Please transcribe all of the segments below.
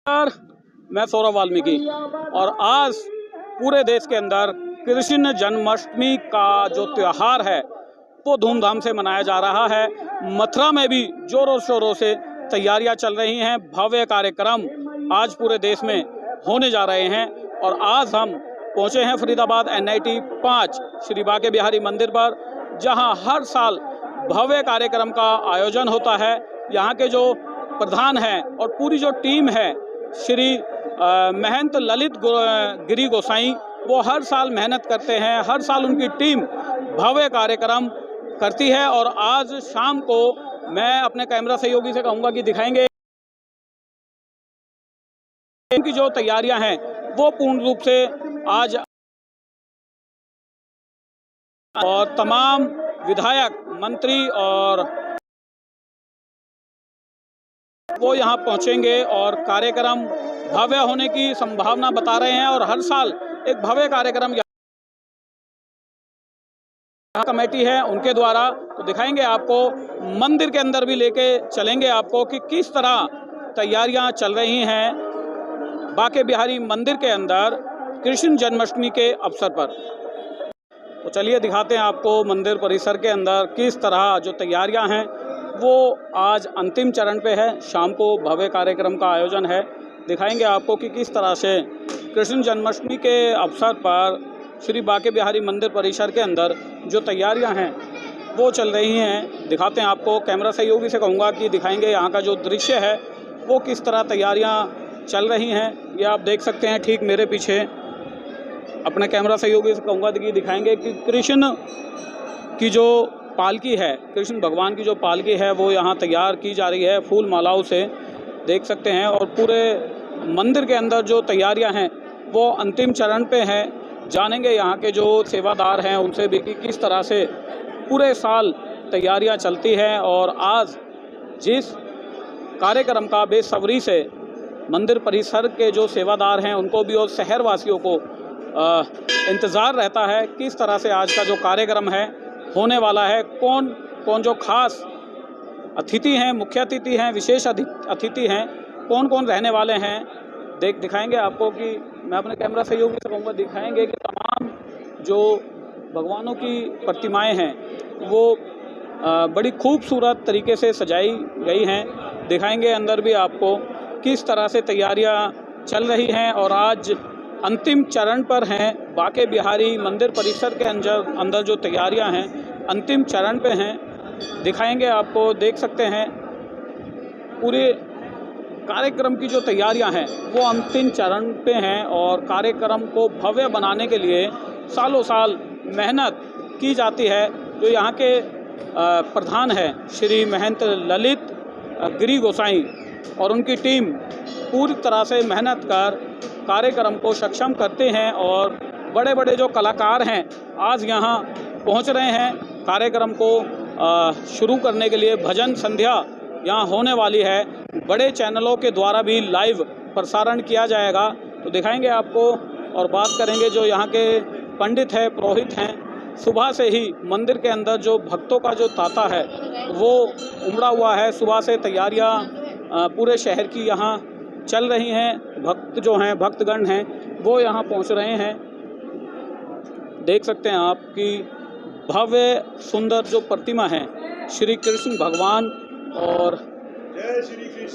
मैं सौरभ वाल्मीकि और आज पूरे देश के अंदर कृष्ण जन्माष्टमी का जो त्यौहार है वो धूमधाम से मनाया जा रहा है। मथुरा में भी जोरों शोरों से तैयारियां चल रही हैं। भव्य कार्यक्रम आज पूरे देश में होने जा रहे हैं और आज हम पहुंचे हैं फरीदाबाद NIT 5 श्री बाके बिहारी मंदिर पर, जहां हर साल भव्य कार्यक्रम का आयोजन होता है। यहाँ के जो प्रधान हैं और पूरी जो टीम है श्री महंत ललित गिरी गोसाई, वो हर साल मेहनत करते हैं। हर साल उनकी टीम भव्य कार्यक्रम करती है और आज शाम को मैं अपने कैमरा सहयोगी से कहूँगा कि दिखाएंगे इनकी जो तैयारियां हैं वो पूर्ण रूप से आज, और तमाम विधायक मंत्री और वो यहाँ पहुँचेंगे और कार्यक्रम भव्य होने की संभावना बता रहे हैं। और हर साल एक भव्य कार्यक्रम यहाँ कमेटी है उनके द्वारा, तो दिखाएंगे आपको, मंदिर के अंदर भी लेके चलेंगे आपको कि किस तरह तैयारियां चल रही हैं बाके बिहारी मंदिर के अंदर कृष्ण जन्माष्टमी के अवसर पर। तो चलिए दिखाते हैं आपको मंदिर परिसर के अंदर किस तरह जो तैयारियां हैं वो आज अंतिम चरण पे है। शाम को भव्य कार्यक्रम का आयोजन है। दिखाएंगे आपको कि किस तरह से कृष्ण जन्माष्टमी के अवसर पर श्री बाके बिहारी मंदिर परिसर के अंदर जो तैयारियां हैं वो चल रही हैं। दिखाते हैं आपको, कैमरा सहयोगी से कहूँगा कि दिखाएंगे यहाँ का जो दृश्य है वो किस तरह तैयारियां चल रही हैं। ये आप देख सकते हैं ठीक मेरे पीछे। अपने कैमरा सहयोगी से कहूँगा कि दिखाएंगे कि कृष्ण की जो पालकी है, कृष्ण भगवान की जो पालकी है वो यहाँ तैयार की जा रही है फूल मालाओं से, देख सकते हैं। और पूरे मंदिर के अंदर जो तैयारियां हैं वो अंतिम चरण पे हैं। जानेंगे यहाँ के जो सेवादार हैं उनसे भी कि किस तरह से पूरे साल तैयारियां चलती हैं। और आज जिस कार्यक्रम का बेसब्री से मंदिर परिसर के जो सेवादार हैं उनको भी और शहरवासियों को इंतज़ार रहता है किस तरह से आज का जो कार्यक्रम है होने वाला है। कौन कौन जो खास अतिथि हैं, मुख्य अतिथि हैं, विशेष अतिथि हैं, कौन कौन रहने वाले हैं, दिखाएंगे आपको। कि मैं अपने कैमरा सहयोगी से कहूँगा दिखाएंगे कि तमाम जो भगवानों की प्रतिमाएं हैं वो बड़ी खूबसूरत तरीके से सजाई गई हैं। दिखाएंगे अंदर भी आपको किस तरह से तैयारियां चल रही हैं और आज अंतिम चरण पर हैं बाके बिहारी मंदिर परिसर के अंदर जो तैयारियां हैं अंतिम चरण पे हैं। दिखाएंगे आपको, देख सकते हैं पूरे कार्यक्रम की जो तैयारियां हैं वो अंतिम चरण पे हैं और कार्यक्रम को भव्य बनाने के लिए सालों साल मेहनत की जाती है। जो यहाँ के प्रधान हैं श्री महंत ललित गिरी गोसाई और उनकी टीम पूरी तरह से मेहनत कर कार्यक्रम को सक्षम करते हैं और बड़े बड़े जो कलाकार हैं आज यहाँ पहुँच रहे हैं कार्यक्रम को शुरू करने के लिए। भजन संध्या यहाँ होने वाली है, बड़े चैनलों के द्वारा भी लाइव प्रसारण किया जाएगा। तो दिखाएंगे आपको और बात करेंगे जो यहाँ के पंडित हैं, पुरोहित हैं। सुबह से ही मंदिर के अंदर जो भक्तों का जो तांता है वो उमड़ा हुआ है। सुबह से तैयारियाँ पूरे शहर की यहाँ चल रही हैं। भक्त जो हैं, भक्तगण हैं, वो यहाँ पहुँच रहे हैं। देख सकते हैं आप कि भव्य सुंदर जो प्रतिमा है श्री कृष्ण भगवान और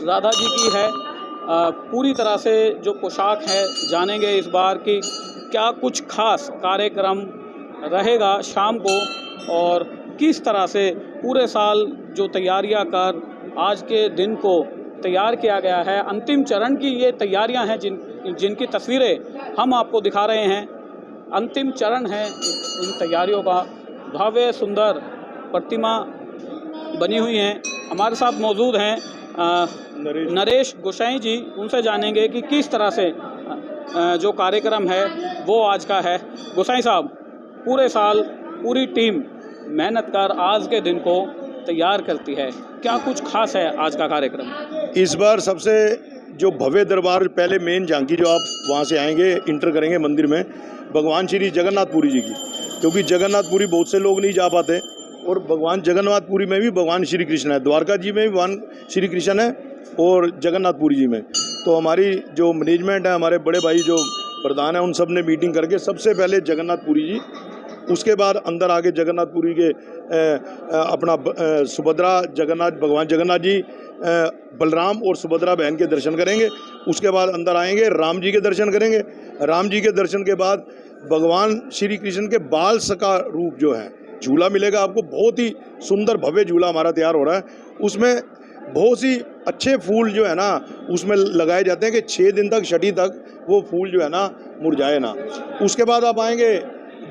राधा जी की है। पूरी तरह से जो पोशाक है, जानेंगे इस बार की क्या कुछ खास कार्यक्रम रहेगा शाम को और किस तरह से पूरे साल जो तैयारियां कर आज के दिन को तैयार किया गया है। अंतिम चरण की ये तैयारियां हैं जिनकी तस्वीरें हम आपको दिखा रहे हैं। अंतिम चरण है इन तैयारियों का। भव्य सुंदर प्रतिमा बनी हुई हैं। हमारे साथ मौजूद हैं नरेश गोसाई जी, उनसे जानेंगे कि किस तरह से जो कार्यक्रम है वो आज का है। गोसाई साहब, पूरे साल पूरी टीम मेहनत कर आज के दिन को तैयार करती है, क्या कुछ खास है आज का कार्यक्रम? इस बार सबसे जो भव्य दरबार, पहले मेन झांकी जो आप वहाँ से आएंगे, इंटर करेंगे मंदिर में, भगवान श्री जगन्नाथपुरी जी की, क्योंकि जगन्नाथपुरी बहुत से लोग नहीं जा पाते और भगवान जगन्नाथपुरी में भी भगवान श्री कृष्ण है, द्वारका जी में भी भगवान श्री कृष्ण है और जगन्नाथपुरी जी में। तो हमारी जो मैनेजमेंट है, हमारे बड़े भाई जो प्रधान हैं, उन सब ने मीटिंग करके सबसे पहले जगन्नाथपुरी जी, उसके बाद अंदर आके जगन्नाथपुरी के अपना सुभद्रा जगन्नाथ, भगवान जगन्नाथ जी, बलराम और सुभद्रा बहन के दर्शन करेंगे। उसके बाद अंदर आएंगे, राम जी के दर्शन करेंगे। राम जी के दर्शन के बाद भगवान श्री कृष्ण के बाल सखा रूप जो है झूला मिलेगा आपको। बहुत ही सुंदर भव्य झूला हमारा तैयार हो रहा है। उसमें बहुत सी अच्छे फूल जो है ना उसमें लगाए जाते हैं कि 6 दिन तक, छठी तक वो फूल जो है ना मुरझाए ना। उसके बाद आप आएंगे,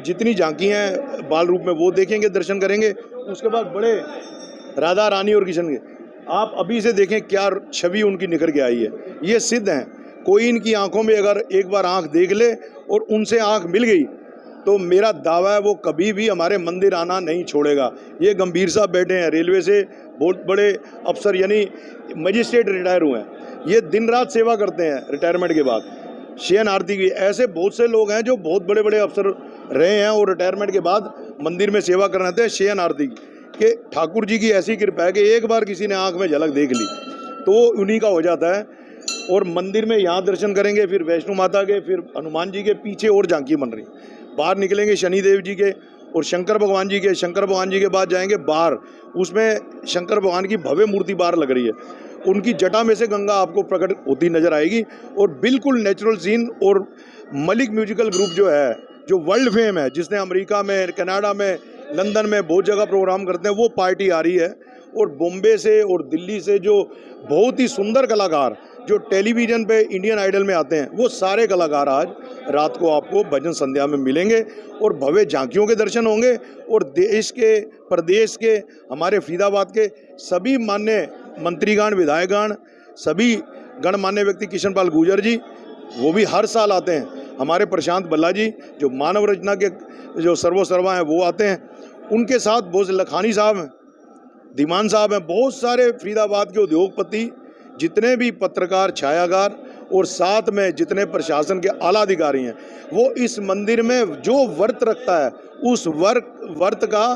जितनी झांकी हैं बाल रूप में वो देखेंगे, दर्शन करेंगे। उसके बाद बड़े राधा रानी और किशन के आप अभी से देखें क्या छवि उनकी निखर के आई है। ये सिद्ध हैं। कोई इनकी आंखों में अगर एक बार आंख देख ले और उनसे आंख मिल गई तो मेरा दावा है वो कभी भी हमारे मंदिर आना नहीं छोड़ेगा। ये गंभीर साहब बैठे हैं, रेलवे से बहुत बड़े अफसर, यानी मजिस्ट्रेट रिटायर हुए हैं। ये दिन रात सेवा करते हैं रिटायरमेंट के बाद। शयन आरती की, ऐसे बहुत से लोग हैं जो बहुत बड़े बड़े अफसर रहे हैं और रिटायरमेंट के बाद मंदिर में सेवा करने आते हैं। शयन आरती कि ठाकुर जी की ऐसी कृपा है कि एक बार किसी ने आंख में झलक देख ली तो वो उन्हीं का हो जाता है। और मंदिर में यहाँ दर्शन करेंगे, फिर वैष्णो माता के, फिर हनुमान जी के पीछे और झांकी बन रही। बाहर निकलेंगे शनिदेव जी के और शंकर भगवान जी के। शंकर भगवान जी के बाद जाएंगे बाहर, उसमें शंकर भगवान की भव्य मूर्ति बाहर लग रही है। उनकी जटा में से गंगा आपको प्रकट होती नजर आएगी और बिल्कुल नेचुरल सीन। और मलिक म्यूजिकल ग्रुप जो है, जो वर्ल्ड फेम है, जिसने अमेरिका में, कनाडा में, लंदन में बहुत जगह प्रोग्राम करते हैं, वो पार्टी आ रही है। और बॉम्बे से और दिल्ली से जो बहुत ही सुंदर कलाकार जो टेलीविज़न पे इंडियन आइडल में आते हैं, वो सारे कलाकार आज रात को आपको भजन संध्या में मिलेंगे और भव्य झांकियों के दर्शन होंगे। और देश के, प्रदेश के, हमारे फरीदाबाद के सभी मान्य मंत्रीगण, विधायकगण, सभी गणमान्य व्यक्ति, किशन पाल गुर्जर जी, वो भी हर साल आते हैं। हमारे प्रशांत बल्ला जी जो मानव रचना के जो सर्वसर्वा हैं वो आते हैं। उनके साथ बहुत लखानी साहब हैं, धीमान साहब हैं, बहुत सारे फरीदाबाद के उद्योगपति, जितने भी पत्रकार, छायाकार और साथ में जितने प्रशासन के आला अधिकारी हैं, वो इस मंदिर में जो व्रत रखता है उस व्रत का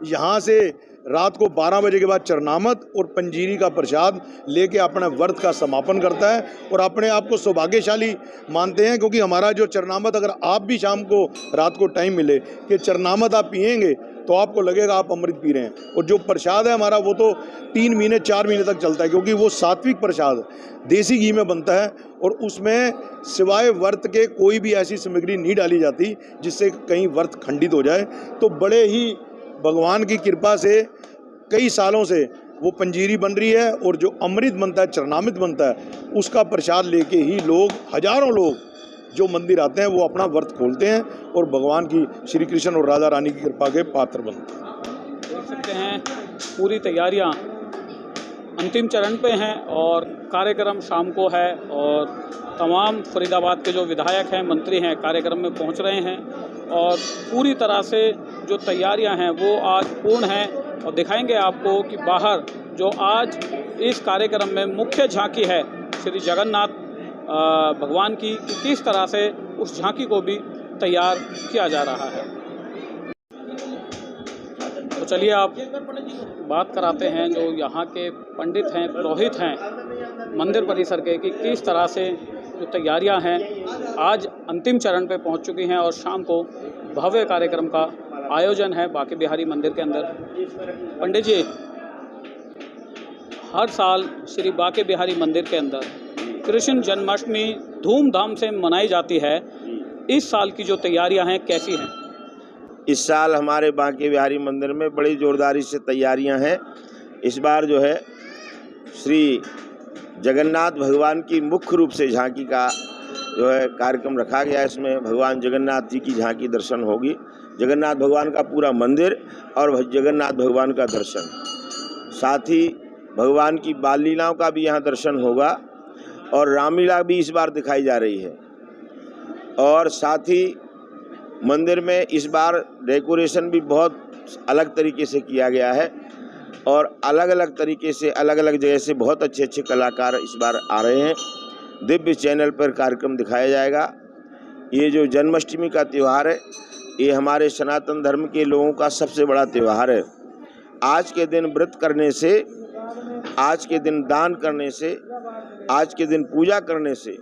यहाँ से रात को 12 बजे के बाद चरनामत और पंजीरी का प्रसाद लेके अपने व्रत का समापन करता है। और अपने आप को सौभाग्यशाली मानते हैं, क्योंकि हमारा जो चरनामत, अगर आप भी शाम को रात को टाइम मिले कि चरनामत आप पिएंगे तो आपको लगेगा आप अमृत पी रहे हैं। और जो प्रसाद है हमारा वो तो 3 महीने 4 महीने तक चलता है, क्योंकि वो सात्विक प्रसाद देसी घी में बनता है और उसमें सिवाय व्रत के कोई भी ऐसी सामग्री नहीं डाली जाती जिससे कहीं व्रत खंडित हो जाए। तो बड़े ही भगवान की कृपा से कई सालों से वो पंजीरी बन रही है और जो अमृत बनता है, चरनामृत बनता है, उसका प्रसाद लेके ही लोग, हजारों लोग जो मंदिर आते हैं वो अपना व्रत खोलते हैं और भगवान की, श्री कृष्ण और राधा रानी की कृपा के पात्र बनते हैं। देख सकते हैं पूरी तैयारियां अंतिम चरण पे हैं और कार्यक्रम शाम को है और तमाम फरीदाबाद के जो विधायक हैं, मंत्री हैं, कार्यक्रम में पहुंच रहे हैं और पूरी तरह से जो तैयारियां हैं वो आज पूर्ण हैं। और दिखाएंगे आपको कि बाहर जो आज इस कार्यक्रम में मुख्य झांकी है श्री जगन्नाथ भगवान की, किस तरह से उस झांकी को भी तैयार किया जा रहा है। तो चलिए आप बात कराते हैं जो यहाँ के पंडित हैं, पुरोहित हैं मंदिर परिसर के, कि किस तरह से जो तैयारियां हैं आज अंतिम चरण पे पहुंच चुकी हैं और शाम को भव्य कार्यक्रम का आयोजन है बांके बिहारी मंदिर के अंदर। पंडित जी, हर साल श्री बांके बिहारी मंदिर के अंदर कृष्ण जन्माष्टमी धूमधाम से मनाई जाती है। इस साल की जो तैयारियां हैं कैसी हैं? इस साल हमारे बांके बिहारी मंदिर में बड़ी जोरदारी से तैयारियां हैं। इस बार जो है श्री जगन्नाथ भगवान की मुख्य रूप से झांकी का जो है कार्यक्रम रखा गया है। इसमें भगवान जगन्नाथ जी की झांकी दर्शन होगी, जगन्नाथ भगवान का पूरा मंदिर और जगन्नाथ भगवान का दर्शन, साथ ही भगवान की बाल लीलाओं का भी यहाँ दर्शन होगा और रामलीला भी इस बार दिखाई जा रही है। और साथ ही मंदिर में इस बार डेकोरेशन भी बहुत अलग तरीके से किया गया है और अलग अलग तरीके से, अलग अलग जगह से बहुत अच्छे अच्छे कलाकार इस बार आ रहे हैं। दिव्य चैनल पर कार्यक्रम दिखाया जाएगा। ये जो जन्माष्टमी का त्यौहार है, ये हमारे सनातन धर्म के लोगों का सबसे बड़ा त्यौहार है। आज के दिन व्रत करने से आज के दिन दान करने से, आज के दिन पूजा करने से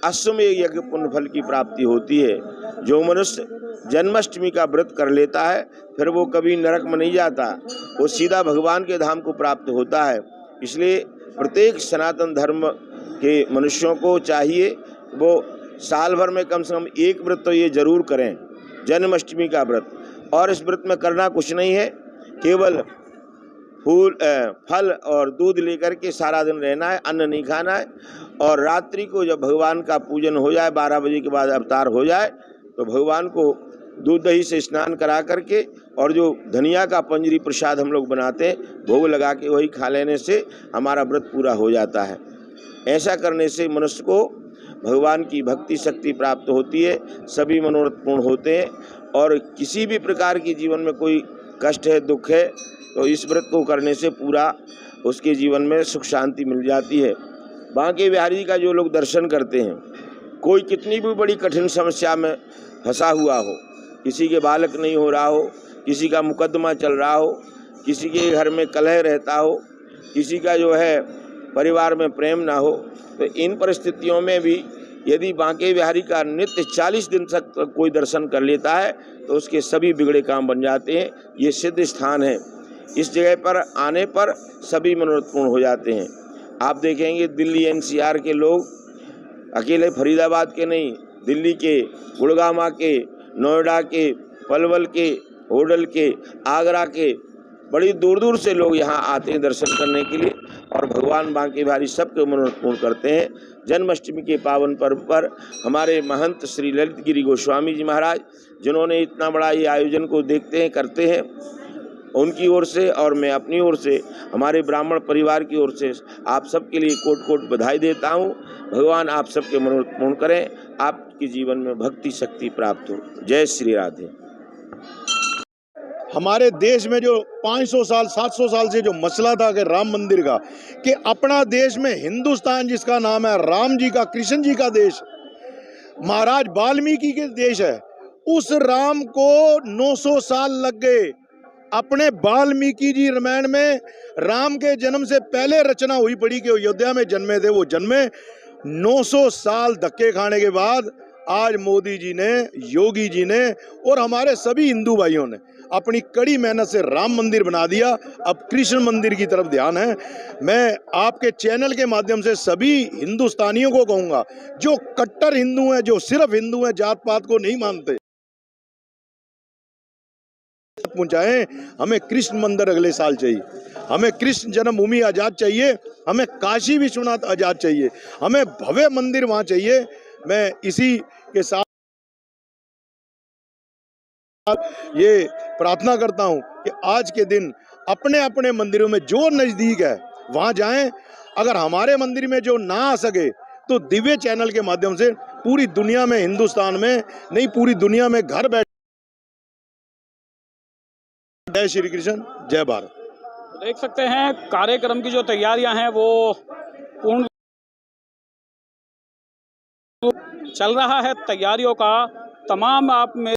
अश्वमेध यज्ञ पुण्य फल की प्राप्ति होती है। जो मनुष्य जन्माष्टमी का व्रत कर लेता है फिर वो कभी नरक में नहीं जाता, वो सीधा भगवान के धाम को प्राप्त होता है। इसलिए प्रत्येक सनातन धर्म के मनुष्यों को चाहिए वो साल भर में कम से कम एक व्रत तो ये जरूर करें, जन्माष्टमी का व्रत। और इस व्रत में करना कुछ नहीं है, केवल फल और दूध लेकर के सारा दिन रहना है, अन्न नहीं खाना है। और रात्रि को जब भगवान का पूजन हो जाए, 12 बजे के बाद अवतार हो जाए, तो भगवान को दूध दही से स्नान करा करके और जो धनिया का पंजरी प्रसाद हम लोग बनाते हैं भोग लगा के वही खा लेने से हमारा व्रत पूरा हो जाता है। ऐसा करने से मनुष्य को भगवान की भक्ति शक्ति प्राप्त होती है, सभी मनोरथ पूर्ण होते हैं। और किसी भी प्रकार की जीवन में कोई कष्ट है, दुख है, तो इस व्रत को करने से पूरा उसके जीवन में सुख शांति मिल जाती है। बांके बिहारी जी का जो लोग दर्शन करते हैं, कोई कितनी भी बड़ी कठिन समस्या में फंसा हुआ हो, किसी के बालक नहीं हो रहा हो, किसी का मुकदमा चल रहा हो, किसी के घर में कलह रहता हो, किसी का जो है परिवार में प्रेम ना हो, तो इन परिस्थितियों में भी यदि बांके बिहारी का नित्य 40 दिन तक कोई दर्शन कर लेता है तो उसके सभी बिगड़े काम बन जाते हैं। ये सिद्ध स्थान है, इस जगह पर आने पर सभी मनोरथ पूर्ण हो जाते हैं। आप देखेंगे दिल्ली NCR के लोग अकेले फरीदाबाद के नहीं, दिल्ली के, गुड़गांव के, नोएडा के, पलवल के, होडल के, आगरा के, बड़ी दूर दूर से लोग यहाँ आते हैं दर्शन करने के लिए और भगवान बांके बिहारी सबके मनोरथ पूर्ण करते हैं। जन्माष्टमी के पावन पर्व पर हमारे महंत श्री ललित गिरी गोस्वामी जी महाराज, जिन्होंने इतना बड़ा ये आयोजन को देखते हैं, करते हैं, उनकी ओर से और मैं अपनी ओर से, हमारे ब्राह्मण परिवार की ओर से आप सबके लिए कोट कोट बधाई देता हूँ। भगवान आप सबके मनोरथ पूर्ण करें, आपके जीवन में भक्ति शक्ति प्राप्त हो। जय श्री राधे। हमारे देश में जो 500 साल 700 साल से जो मसला था कि राम मंदिर का, कि अपना देश में हिंदुस्तान जिसका नाम है राम जी का, कृष्ण जी का देश, महाराज वाल्मीकि के देश है, उस राम को 900 साल लग गए। अपने वाल्मीकि जी रामायण में राम के जन्म से पहले रचना हुई पड़ी कि अयोध्या में जन्मे थे, वो जन्मे 900 साल धक्के खाने के बाद आज मोदी जी ने, योगी जी ने और हमारे सभी हिंदू भाइयों ने अपनी कड़ी मेहनत से राम मंदिर बना दिया। अब कृष्ण मंदिर की तरफ ध्यान है। मैं आपके चैनल के माध्यम से सभी हिंदुस्तानियों को कहूँगा, जो कट्टर हिंदू हैं, जो सिर्फ हिंदू हैं, जात पात को नहीं मानते, पहुंचाएं। हमें कृष्ण मंदिर अगले साल चाहिए, हमें कृष्ण जन्मभूमि आजाद चाहिए, हमें काशी विश्वनाथ आजाद चाहिए, हमें भव्य मंदिर वहां चाहिए। मैं इसी के साथ ये प्रार्थना करता हूं कि आज के दिन अपने अपने मंदिरों में जो नजदीक है वहां जाएं। अगर हमारे मंदिर में जो ना आ सके तो दिव्य चैनल के माध्यम से पूरी दुनिया में, हिंदुस्तान में नहीं पूरी दुनिया में घर बैठ। जय श्री कृष्ण, जय भारत। देख सकते हैं कार्यक्रम की जो तैयारियां हैं वो पूर्ण चल रहा है। तैयारियों का तमाम आप मेरे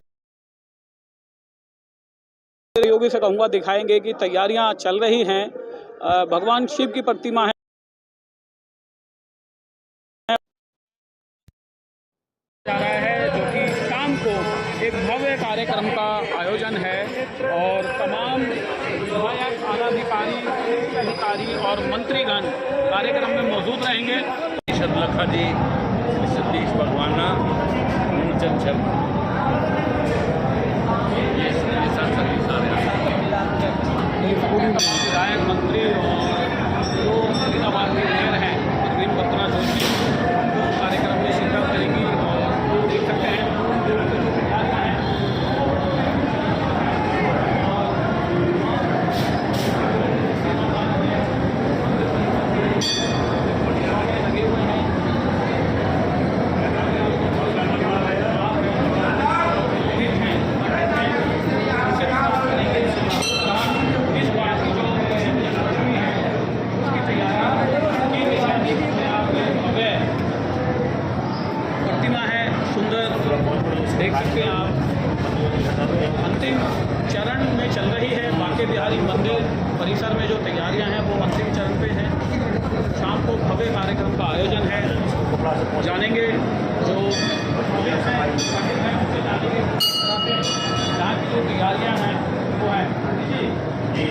योगी से कहूँगा दिखाएंगे कि तैयारियां चल रही हैं। भगवान शिव की प्रतिमा है जा रहा है, जो कि शाम को एक भव्य कार्यक्रम का आयोजन है और तमाम विधायक, आलाधिकारी, अधिकारी और मंत्रीगण कार्यक्रम में मौजूद रहेंगे। लखा जी, सतीश भगवाना, मूलचंद शर्मा, ये सांसद विधायक, मंत्री और जो फरीदाबाद के मेयर हैं अरविंद बत्रा जोशी कार्यक्रम में शिरकत करेंगी। और देख सकते हैं लगे हुए हैं। देख सकते हैं आप अंतिम चरण में चल रही है। बांके बिहारी मंदिर परिसर में जो तैयारियां हैं वो अंतिम चरण पे हैं। भव्य कार्यक्रम का आयोजन है, जानेंगे जो यहाँ की जो तैयारियाँ हैं वो हैं जी। जी